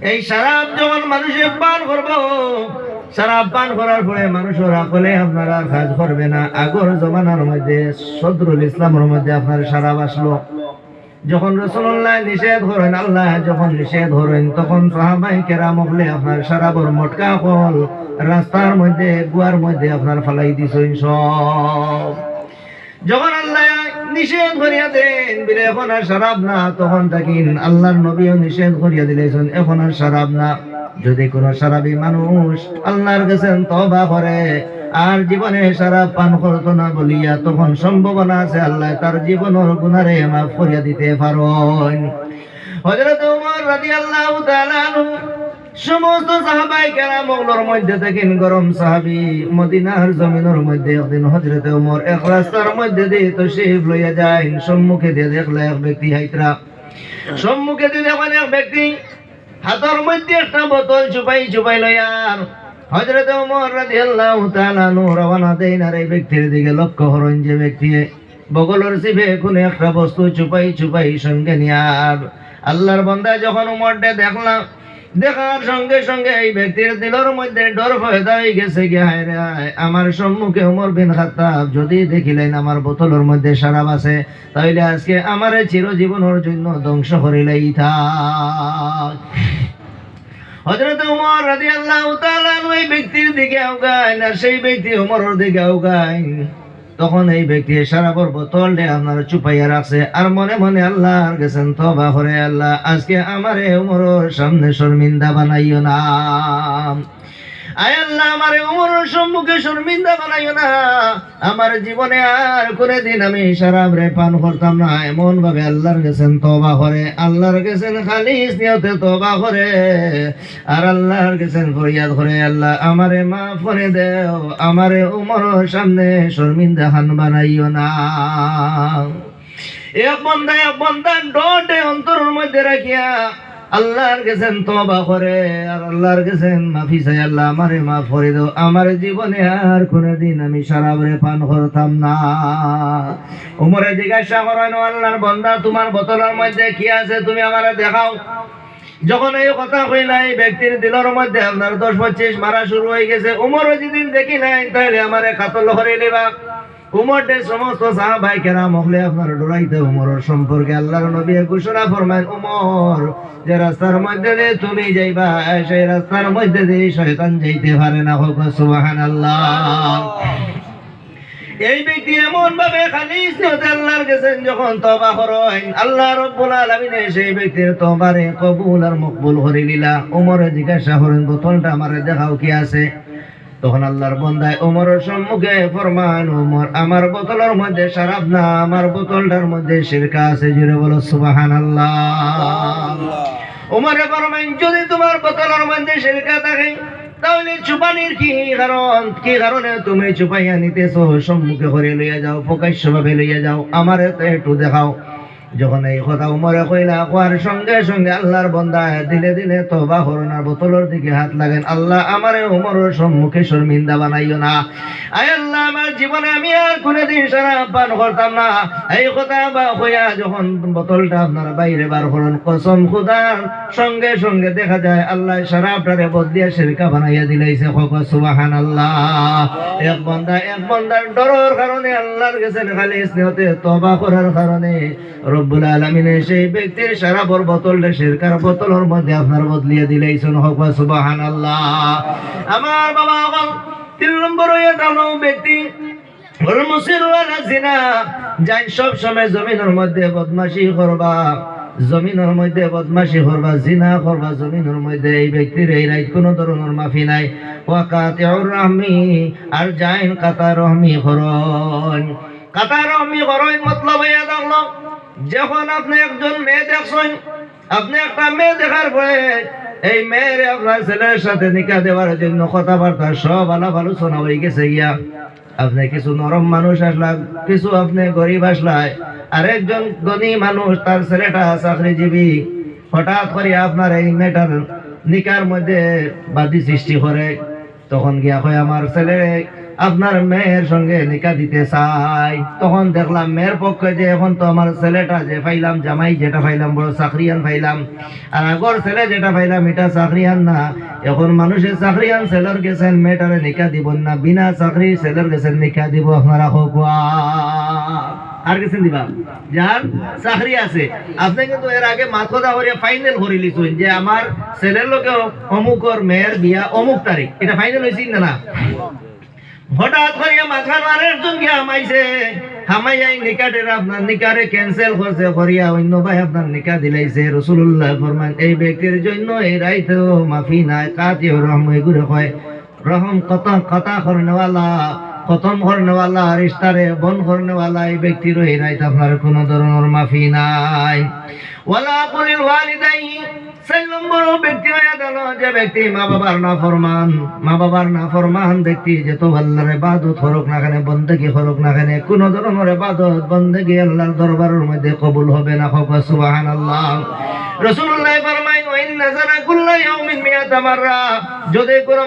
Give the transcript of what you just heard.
এই শরাব যখন মানুষে পান করবো, শরাব পান করার পরে মানুষের আকলে আপনারা কাজ করবে না। আগর জমানার মধ্যে সদরুল ইসলামের মধ্যে আপনার শরাব আসলো, যখন রাসূলুল্লাহ নিষেধ করেন, আল্লাহ যখন নিষেধ করেন, তখন সাহাবায়ে কেরাম হলে আপনার শরাবর মটকা কল রাস্তার মধ্যে গুয়ার মধ্যে আপনার ফালাই দিছেন সব। যখন আল্লাহ নিষেধ করিয়া দেন বলে এখন আর শরাব না, তখন থাকি আল্লাহর নবীও নিষেধ করিয়া দিলেছেন এখন আর শরাব না। যদি কোনো শরাবী মানুষ আল্লাহর কাছে তওবা করে আর জীবনে শরাব পান করতো না বলিয়া, তখন সম্ভাবনা আছে আল্লাহ তার জীবনের গুনারে মাফ করিয়া দিতে পারেন। হযরত ওমর রাদিয়াল্লাহু তাআলা আনহু সমস্ত সাহাবায়ে কেরামগুলোর মধ্যে থাকেন গরম সাহাবী, মদিনার জমিনের মধ্যে একদিন হযরত ওমর এক রাস্তার মধ্যে দিয়ে তাশরীফ লইয়া যায়। সম্মুখে দিয়ে দেখলে এক ব্যক্তি হাইতরা, সম্মুখে দিয়ে দেখেন এক ব্যক্তি হাতের মধ্যে একটা বোতল চুপাই লইয়া হযরত ওমর রাদিয়াল্লাহু তাআলা আনহু রওনা দেন। আর এই ব্যক্তির দিকে লক্ষ্য করেন যে ব্যক্তি বগলের চিপে কোন একটা বস্তু চুপাই সঙ্গে নিয়ে। আর আল্লাহর বান্দা যখন ওমরকে দেখলাম, দেখার সঙ্গে সঙ্গে এই ব্যক্তির দিলের মধ্যে ডর পয়দা হয়ে গেছে কি হায় রে হায়, আমার সম্মুখে ওমর বিন খাত্তাব যদি দেখিলেন আমার বোতলের মধ্যে শরাব আছে, তাইলে আজকে আমারে চিরজীবনের জন্য ধ্বংস করিলেই থাক। হযরত ওমর রাদিয়াল্লাহু তাআলা ওই ব্যক্তির দিকে আগায় না, সেই ব্যক্তি ওমরের দিকে আগায়। তখন এই ব্যক্তি শরাবের বোতলটা আপনার চুপাইয়া রাখছে আর মনে মনে আল্লাহর কাছে তওবা করে, আল্লাহ আজকে আমারে ওমরের সামনে শর্মিন্দা বানাইও না। আয় আল্লাহ আমারে ওমরের সম্মুখে শর্মিন্দা বানাইও না। আমার জীবনে আর কোনদিন আমি শরাব রে পান করতাম না। এমন ভাবে আল্লাহর কাছে তওবা করে, আল্লাহর কাছে খালিস নিয়তে তওবা করে আর আল্লাহর কাছে ফরিয়াদ করে, আল্লাহ আমারে মাফ করে দেও, আমারে ওমরের সামনে শর্মিন্দা খান বানাইও না। এক বন্দা ডটে অন্তরের মধ্যে রাখিয়া আল্লাহর কাছে তওবা করে আর আল্লাহর কাছে মাফি চাই, আল্লাহ আমারে মাফ করে দাও, আমার জীবনে আর কোনদিন আমি শরাব রে পান করতাম না। ওমরে জিজ্ঞাসা করেন, আল্লাহর বান্দা তোমার বোতলের মধ্যে কি আছে তুমি আমারে দেখাও। যখন এই কথা কইলা এই ব্যক্তির দিলের মধ্যে আপনার 10-25 মারা শুরু হয়ে গেছে। ওমরও যেদিন দেখি নাই তাহলে আমারে কাতল করে নিবা। উমরের সমস্ত সাহাবায়ে কেরাম হলে আপনার ডরাইতে উমরের সম্পর্কে আল্লাহর নবী ঘোষণা ফরমায়, উমর যে রাস্তার মধ্যে দিয়ে তুমি যাইবা সেই রাস্তার মধ্যে দিয়ে শয়তান যাইতে পারে না। হোক সুবহানাল্লাহ। এই ব্যক্তি এমন ভাবে খালিস নিয়তে আল্লাহর কাছে যখন তওবা করেন, আল্লাহ রাব্বুল আলামিন সেই ব্যক্তির তওবারে কবুল আর মকবুল করে নিলা। উমরে জিজ্ঞাসা করেন, বোতলটা আমারে দেখাও কি আছে। তখন আল্লাহর বান্দায় ওমরের সম্মুখে ফরমান, ওমর আমার বোতলের মধ্যে শরাব না, আমার বোতলটার মধ্যে শিরক আছে। জুড়ে বলো সুবহানাল্লাহ। ওমরে ফরমান, যদি তোমার বোতলের মধ্যে শিরক থাকে তাহলে চুপানির কি কারণে তুমি চুপাইয়া নিতেছো? সম্মুখে করে লইয়া যাও, প্রকাশ্যভাবে লইয়া যাও, আমারে তো একটু দেখাও। যখন এই কথা উমরে কইলা, কোয়ার সঙ্গে সঙ্গে আল্লাহর বান্দা দিলে দিলে তওবা করেন আর বোতলের দিকে হাত লাগেন, আল্লাহ আমারে উমরের সম্মুখে শর্মিন্দা বানাইও না। আয় আল্লাহ আমার জীবনে আমি আর কোনদিন শরাব পান করতাম না। এই কথা বা কইয়া যখন বোতলটা আপনার বাইরে বার করেন, কসম খুদার সঙ্গে সঙ্গে দেখা যায় আল্লাহ শরাবটারে বদলিয়া শিরকা বানাইয়া দিলাইছে। সুবহানাল্লাহ। এক বান্দার ডরের কারণে আল্লাহর কাছে খালিস নিয়তে তওবা করার কারণে রব্বুল আলামিন সেই ব্যক্তির শরাবের বোতলটা শিরকার বোতলের মধ্যে আপনার বদলিয়ে দিলাইছেন। হোক সুবহানাল্লাহ। আমার বাবা 3 নম্বর হয়ে গেল ব্যক্তি যাই সব সময় জমিনের মধ্যে বদমাশি করবা, জমিনের মধ্যে বদমাশি করবা, জিনা করবা জমিনের মধ্যে। এই ব্যক্তির এই রাইত কোনো ধরনের মাফি নাই। ওয়াকাতিউর রাহমি আর জাইন কাতা রহমি করন। কাতা রহমি করন মতলব হইয়া দেখলো, যখন আপনি একজন মেয়ে দেখছেন, আপনি একটা মেয়ে দেখার পরে এই মেয়ের আপনার ছেলের সাথে নিকাহ দেওয়ার জন্য কথাবার্তা সব আলাপ আলোচনা হয়ে গেছে গিয়া। আপনি কিছু নরম মানুষ আসলাম, কিছু আপনি গরিব আসলাই, আর একজন ধনী মানুষ তার ছেলেটা চাকরিজীবী, হঠাৎ করে আপনার এই মেয়েটার নিকার মধ্যে বাধি সৃষ্টি করে। তখন গিয়া হয় আমার ছেলে আপনার মেয়ের সঙ্গে নিকাহ দিতে চাই। তখন দেখলাম মেয়ের পক্ষে যে এখন তো আমার ছেলেটা যে পাইলাম, জামাই যেটা পাইলাম বড় চাকরিয়ান পাইলাম, আর আগর ছেলে যেটা পাইলাম এটা চাকরিয়ান না। এখন মানুষের চাকরিয়ান ছেলের গেছেন মেয়েটারে নিকাহ দিব না, বিনা চাকরির ছেলের গেছেন নিকাহ দিব। আপনারা হোক আর গেছেন দিবা যার চাকরি আছে, আপনি কিন্তু এর আগে মাথা করিয়া ফাইনাল করে লিখুন যে আমার ছেলের লোকে অমুকর মেয়ের বিয়া অমুক তারিখ, এটা ফাইনাল হয়েছিল না? হঠাৎ করিয়া মাথা আরেকজন গিয়া হামাইছে, হামাইয়াই নিকাটের আপনার নিকারে ক্যান্সেল করছে, করিয়া অন্য ভাই আপনার নিকা দিলাইছে। রাসূলুল্লাহ ফরমান এই ব্যক্তির জন্য এই রাইতে মাফি নাই, কাতি রহম এগুলো হয় রহম কথা করনেওয়ালা, খতম করনেওয়ালা, রিশতারে বন করনেওয়ালা এই ব্যক্তির এই রাইতে আপনার কোনো ধরনের মাফি নাই। ওয়ালা কুলিল ওয়ালিদাইনি 4 নম্বর ব্যক্তি হয়ে গেল যে ব্যক্তি মা বাবার না ফরমান ব্যক্তি যে তো আল্লাহর ইবাদত করুক না কেন, বন্দেগী করুক না কেন, কোন ধরনের ইবাদত বন্দেগী আল্লাহর দরবারের মধ্যে কবুল হবে না। সুবহানাল্লাহ। রাসূলুল্লাহ ফরমায় ওয়া ইন নাযারা কুল্লা ইয়াউমিন মিয়াতা মাররা, যদি কোন